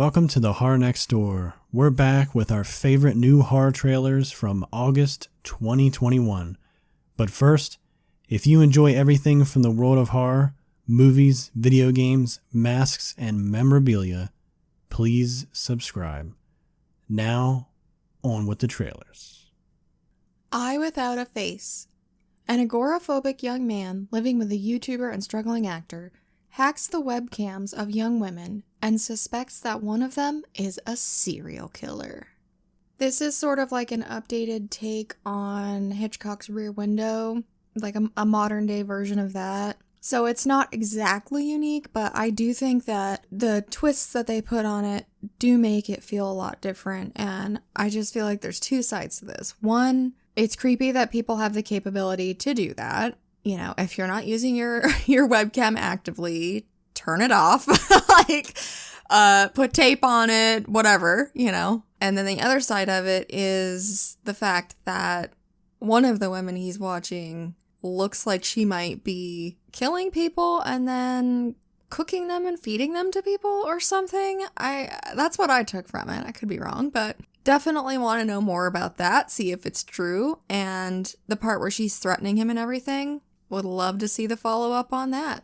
Welcome to the Horror Next Door. We're back with our favorite new horror trailers from August 2021. But first, if you enjoy everything from the world of horror, movies, video games, masks, and memorabilia, please subscribe. Now, on with the trailers. Eye Without a Face. An agoraphobic young man living with a YouTuber and struggling actor hacks the webcams of young women and suspects that one of them is a serial killer. This is sort of like an updated take on Hitchcock's Rear Window, like a modern day version of that. So it's not exactly unique, but I do think that the twists that they put on it do make it feel a lot different, and I just feel like there's two sides to this. One, it's creepy that people have the capability to do that. You know, if you're not using your webcam actively, turn it off. Put tape on it, whatever, you know. And then the other side of it is the fact that one of the women he's watching looks like she might be killing people and then cooking them and feeding them to people or something. That's what I took from it. I could be wrong, but definitely want to know more about that, see if it's true. And the part where she's threatening him and everything, would love to see the follow-up on that.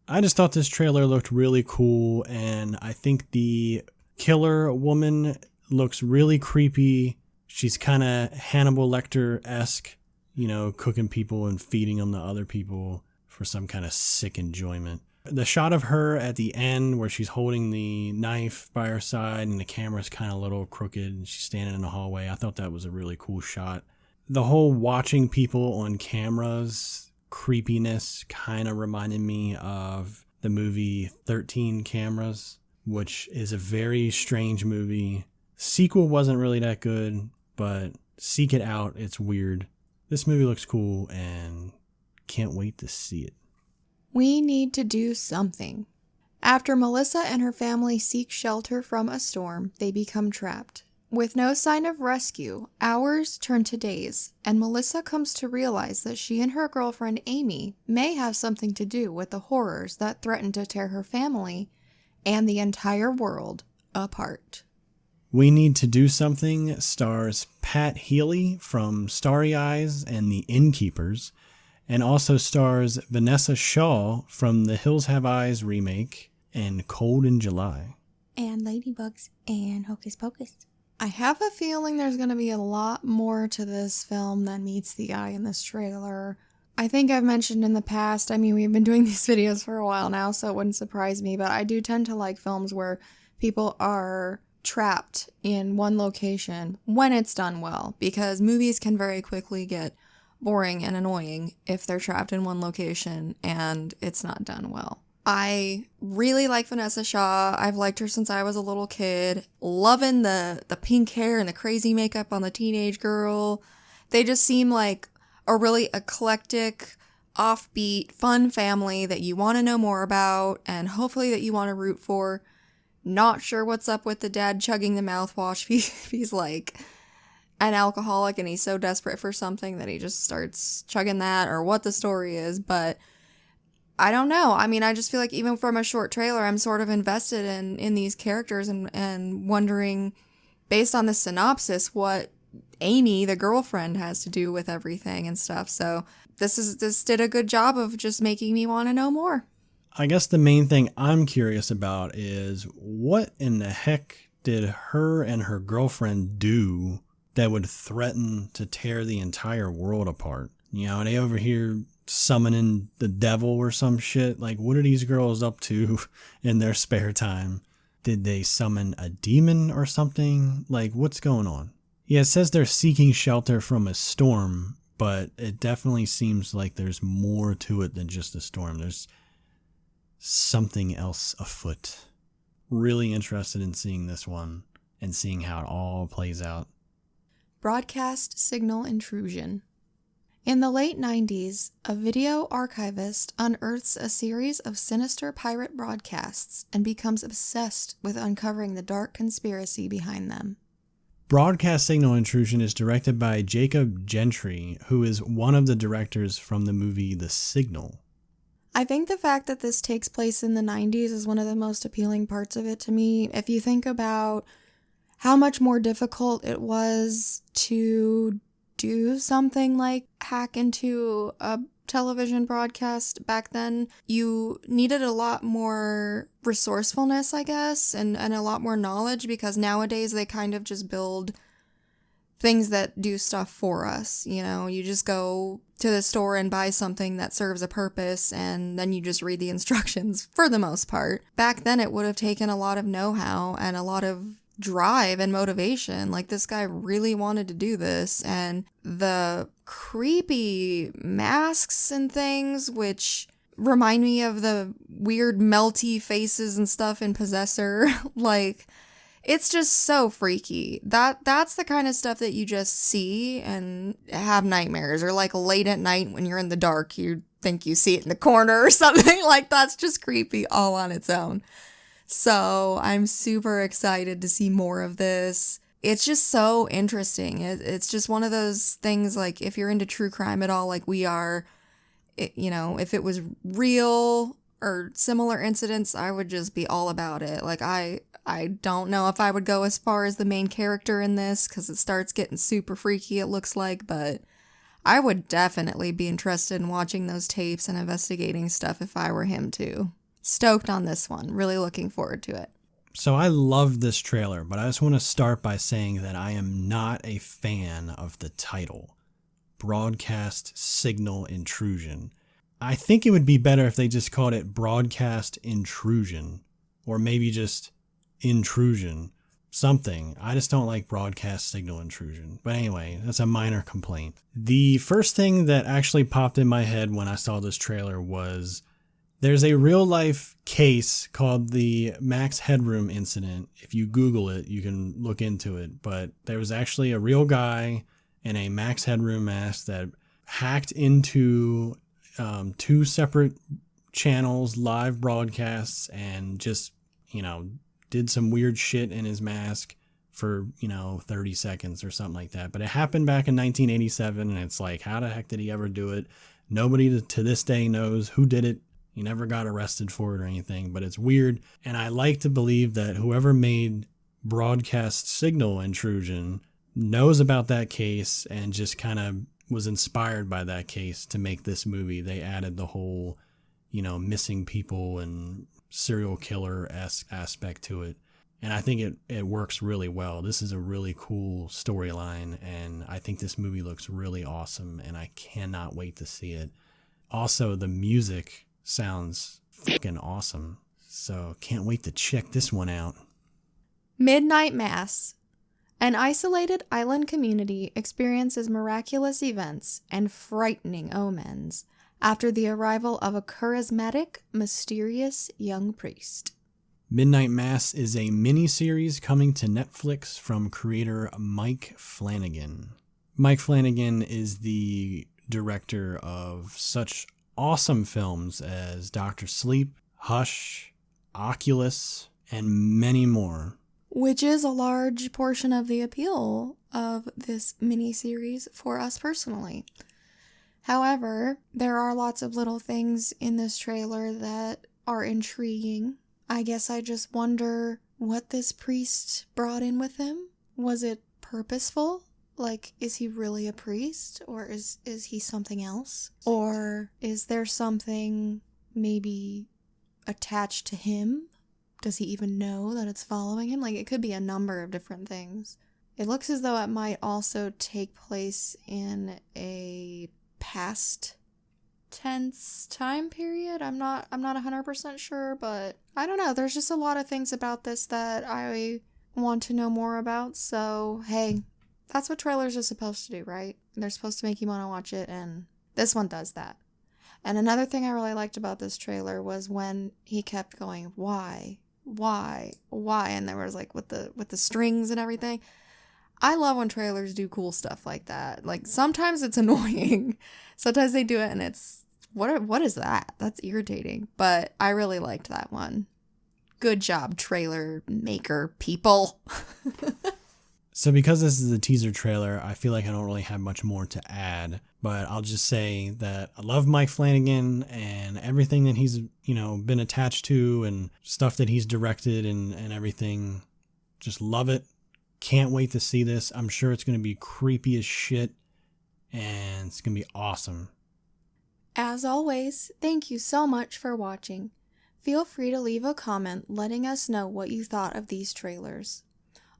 I just thought this trailer looked really cool, and I think the killer woman looks really creepy. She's kind of Hannibal Lecter-esque, you know, cooking people and feeding them to other people for some kind of sick enjoyment. The shot of her at the end where she's holding the knife by her side and the camera's kind of a little crooked and she's standing in the hallway, I thought that was a really cool shot. The whole watching people on cameras creepiness kind of reminded me of the movie 13 Cameras, which is a very strange movie. Sequel wasn't really that good, but seek it out. It's weird. This movie looks cool and can't wait to see it. We need to do something. After Melissa and her family seek shelter from a storm, they become trapped. With no sign of rescue, hours turn to days, and Melissa comes to realize that she and her girlfriend Amy may have something to do with the horrors that threaten to tear her family and the entire world apart. We Need to Do Something stars Pat Healy from Starry Eyes and The Innkeepers, and also stars Vanessa Shaw from the Hills Have Eyes remake and Cold in July. And Ladybugs and Hocus Pocus. I have a feeling there's going to be a lot more to this film than meets the eye in this trailer. I think I've mentioned in the past, we've been doing these videos for a while now, so it wouldn't surprise me, but I do tend to like films where people are trapped in one location when it's done well, because movies can very quickly get boring and annoying if they're trapped in one location and it's not done well. I really like Vanessa Shaw. I've liked her since I was a little kid. Loving the pink hair and the crazy makeup on the teenage girl. They just seem like a really eclectic, offbeat, fun family that you want to know more about and hopefully that you want to root for. Not sure what's up with the dad chugging the mouthwash. He's like an alcoholic and he's so desperate for something that he just starts chugging that, or what the story is, but I don't know. I just feel like even from a short trailer, I'm sort of invested in these characters and wondering, based on the synopsis, what Amy, the girlfriend, has to do with everything and stuff. So this did a good job of just making me want to know more. I guess the main thing I'm curious about is what in the heck did her and her girlfriend do that would threaten to tear the entire world apart? You know, they over here summoning the devil or some shit. Like, what are these girls up to in their spare time? Did they summon a demon or something? Like, what's going on? Yeah, it says they're seeking shelter from a storm, but it definitely seems like there's more to it than just a storm. There's something else afoot. Really interested in seeing this one and seeing how it all plays out. Broadcast signal intrusion. In the late 90s, a video archivist unearths a series of sinister pirate broadcasts and becomes obsessed with uncovering the dark conspiracy behind them. Broadcast signal intrusion is directed by Jacob Gentry, who is one of the directors from the movie The Signal. I think the fact that this takes place in the 90s is one of the most appealing parts of it to me. If you think about how much more difficult it was to do something like hack into a television broadcast back then, you needed a lot more resourcefulness, I guess, and a lot more knowledge, because nowadays they kind of just build things that do stuff for us. You know, you just go to the store and buy something that serves a purpose, and then you just read the instructions for the most part. Back then, it would have taken a lot of know-how and a lot of drive and motivation. Like, this guy really wanted to do this, and the creepy masks and things, which remind me of the weird melty faces and stuff in Possessor. Like, it's just so freaky. That's the kind of stuff that you just see and have nightmares, or like late at night when you're in the dark, you think you see it in the corner or something. Like, that's just creepy all on its own. So I'm super excited to see more of this. It's just so interesting. It's just one of those things, like, if you're into true crime at all, like we are, you know, if it was real or similar incidents, I would just be all about it. Like, I don't know if I would go as far as the main character in this, because it starts getting super freaky, it looks like, but I would definitely be interested in watching those tapes and investigating stuff if I were him too. Stoked on this one. Really looking forward to it. So I love this trailer, but I just want to start by saying that I am not a fan of the title, Broadcast Signal Intrusion. I think it would be better if they just called it Broadcast Intrusion, or maybe just Intrusion, something. I just don't like Broadcast Signal Intrusion. But anyway, that's a minor complaint. The first thing that actually popped in my head when I saw this trailer was, there's a real life case called the Max Headroom incident. If you Google it, you can look into it. But there was actually a real guy in a Max Headroom mask that hacked into 2 separate channels, live broadcasts, and just, you know, did some weird shit in his mask for, 30 seconds or something like that. But it happened back in 1987, and it's like, how the heck did he ever do it? Nobody to this day knows who did it. He never got arrested for it or anything, but it's weird. And I like to believe that whoever made Broadcast Signal Intrusion knows about that case and just kind of was inspired by that case to make this movie. They added the whole, missing people and serial killer-esque aspect to it. And I think it works really well. This is a really cool storyline, and I think this movie looks really awesome, and I cannot wait to see it. Also, the music sounds fucking awesome, so can't wait to check this one out. Midnight Mass. An isolated island community experiences miraculous events and frightening omens after the arrival of a charismatic, mysterious young priest. Midnight Mass is a mini-series coming to Netflix from creator Mike Flanagan. Mike Flanagan is the director of such awesome films as Dr. Sleep, Hush, Oculus, and many more. Which is a large portion of the appeal of this miniseries for us personally. However, there are lots of little things in this trailer that are intriguing. I guess I just wonder what this priest brought in with him. Was it purposeful? Like, is he really a priest, or is he something else? Or is there something maybe attached to him? Does he even know that it's following him? Like, it could be a number of different things. It looks as though it might also take place in a past tense time period. I'm not 100% sure, but I don't know. There's just a lot of things about this that I want to know more about. So, hey, that's what trailers are supposed to do, right? They're supposed to make you want to watch it, and this one does that. And another thing I really liked about this trailer was when he kept going, why? And there was like with the strings and everything. I love when trailers do cool stuff like that. Like, sometimes it's annoying. Sometimes they do it and it's, what is that? That's irritating. But I really liked that one. Good job, trailer maker people. So because this is a teaser trailer, I feel like I don't really have much more to add, but I'll just say that I love Mike Flanagan and everything that he's, been attached to and stuff that he's directed and everything. Just love it. Can't wait to see this. I'm sure it's going to be creepy as shit and it's going to be awesome. As always, thank you so much for watching. Feel free to leave a comment letting us know what you thought of these trailers.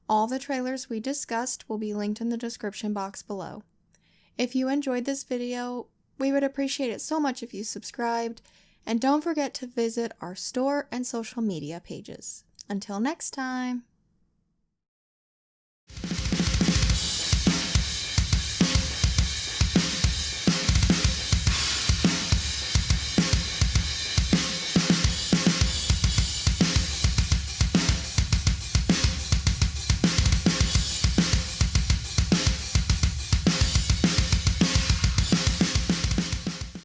All the trailers we discussed will be linked in the description box below. If you enjoyed this video, we would appreciate it so much if you subscribed, and don't forget to visit our store and social media pages. Until next time!